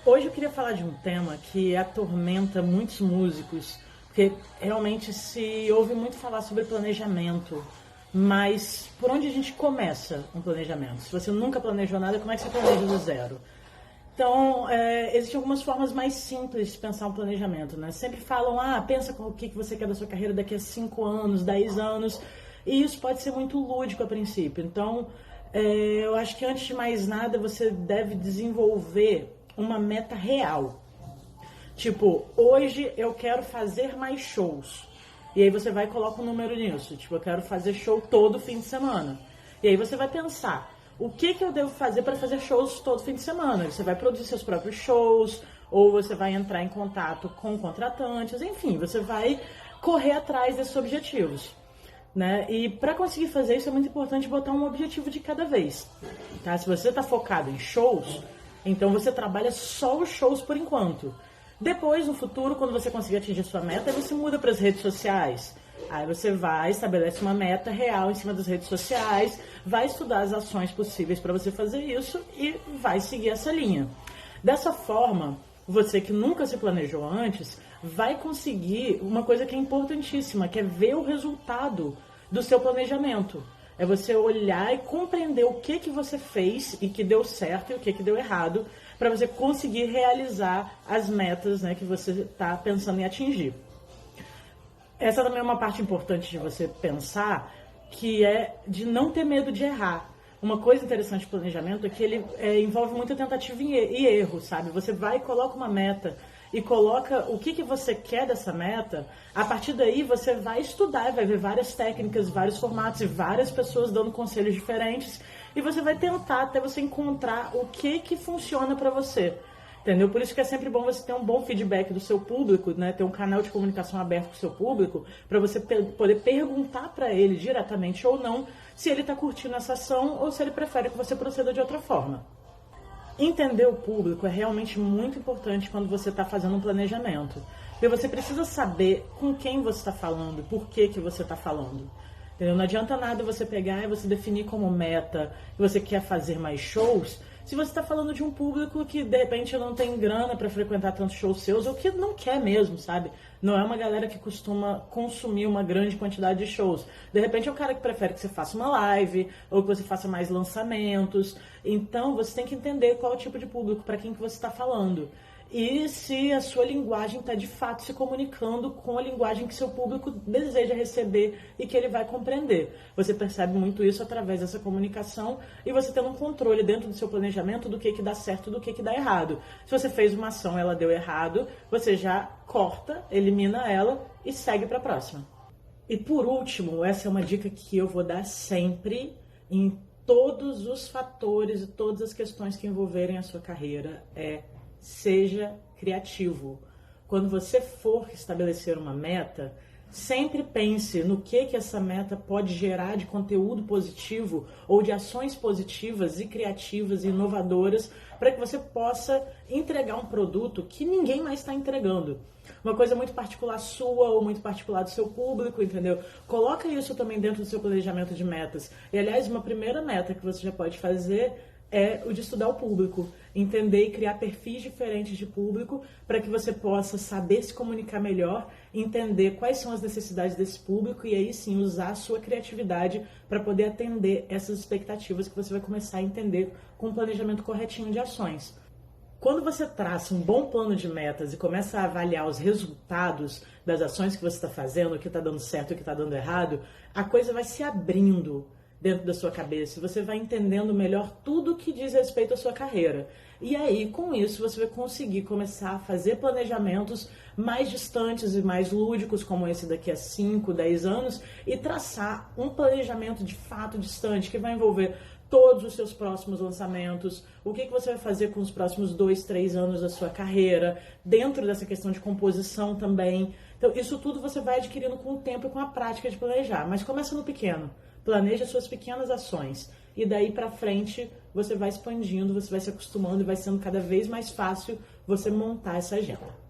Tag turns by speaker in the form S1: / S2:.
S1: Hoje eu queria falar de um tema que atormenta muitos músicos, porque realmente se ouve muito falar sobre planejamento, mas por onde a gente começa um planejamento? Se você nunca planejou nada, como é que você planeja do zero? Então, existem algumas formas mais simples de pensar um planejamento, né? Sempre falam, pensa com o que você quer da sua carreira daqui a 5 anos, 10 anos, e isso pode ser muito lúdico a princípio. Então, eu acho que antes de mais nada, você deve desenvolver uma meta real. Tipo, hoje eu quero fazer mais shows. E aí você vai e coloca um número nisso. Tipo, eu quero fazer show todo fim de semana. E aí você vai pensar, o que eu devo fazer para fazer shows todo fim de semana? Você vai produzir seus próprios shows, ou você vai entrar em contato com contratantes, enfim, você vai correr atrás desses objetivos, né? E para conseguir fazer isso é muito importante botar um objetivo de cada vez, tá? Se você está focado em shows, então você trabalha só os shows por enquanto. Depois, no futuro, quando você conseguir atingir sua meta, você muda para as redes sociais. Aí você vai, estabelece uma meta real em cima das redes sociais, vai estudar as ações possíveis para você fazer isso e vai seguir essa linha. Dessa forma, você que nunca se planejou antes, vai conseguir uma coisa que é importantíssima, que é ver o resultado do seu planejamento. É você olhar e compreender o que você fez e que deu certo e o que deu errado, para você conseguir realizar as metas, né, que você está pensando em atingir. Essa também é uma parte importante de você pensar, que é de não ter medo de errar. Uma coisa interessante do planejamento é que ele envolve muita tentativa e erro, sabe? Você vai e coloca uma meta e coloca o que você quer dessa meta. A partir daí você vai estudar, vai ver várias técnicas, vários formatos e várias pessoas dando conselhos diferentes e você vai tentar até você encontrar o que funciona para você. Entendeu? Por isso que é sempre bom você ter um bom feedback do seu público, né? Ter um canal de comunicação aberto com o seu público, para você poder perguntar para ele diretamente ou não se ele está curtindo essa ação ou se ele prefere que você proceda de outra forma. Entender o público é realmente muito importante quando você está fazendo um planejamento. Porque você precisa saber com quem você está falando, por que você está falando. Entendeu? Não adianta nada você pegar e você definir como meta que você quer fazer mais shows, se você está falando de um público que de repente não tem grana para frequentar tantos shows seus, ou que não quer mesmo, sabe? Não é uma galera que costuma consumir uma grande quantidade de shows. De repente é um cara que prefere que você faça uma live, ou que você faça mais lançamentos. Então você tem que entender qual é o tipo de público, para quem que você está falando. E se a sua linguagem está de fato se comunicando com a linguagem que seu público deseja receber e que ele vai compreender. Você percebe muito isso através dessa comunicação e você tendo um controle dentro do seu planejamento do que dá certo e do que dá errado. Se você fez uma ação e ela deu errado, você já corta, elimina ela e segue para a próxima. E por último, essa é uma dica que eu vou dar sempre em todos os fatores e todas as questões que envolverem a sua carreira, seja criativo. Quando você for estabelecer uma meta, sempre pense no que essa meta pode gerar de conteúdo positivo ou de ações positivas e criativas e inovadoras para que você possa entregar um produto que ninguém mais está entregando. Uma coisa muito particular sua ou muito particular do seu público, entendeu? Coloca isso também dentro do seu planejamento de metas. E, aliás, uma primeira meta que você já pode fazer é o de estudar o público, entender e criar perfis diferentes de público para que você possa saber se comunicar melhor, entender quais são as necessidades desse público e aí sim usar a sua criatividade para poder atender essas expectativas que você vai começar a entender com um planejamento corretinho de ações. Quando você traça um bom plano de metas e começa a avaliar os resultados das ações que você está fazendo, o que está dando certo e o que está dando errado, a coisa vai se abrindo dentro da sua cabeça, você vai entendendo melhor tudo que diz respeito à sua carreira. E aí, com isso, você vai conseguir começar a fazer planejamentos mais distantes e mais lúdicos, como esse daqui a 5, 10 anos, e traçar um planejamento de fato distante, que vai envolver todos os seus próximos lançamentos, o que você vai fazer com os próximos 2, 3 anos da sua carreira, dentro dessa questão de composição também. Então, isso tudo você vai adquirindo com o tempo e com a prática de planejar, mas começa no pequeno. Planeja suas pequenas ações e daí para frente você vai expandindo, você vai se acostumando e vai sendo cada vez mais fácil você montar essa agenda.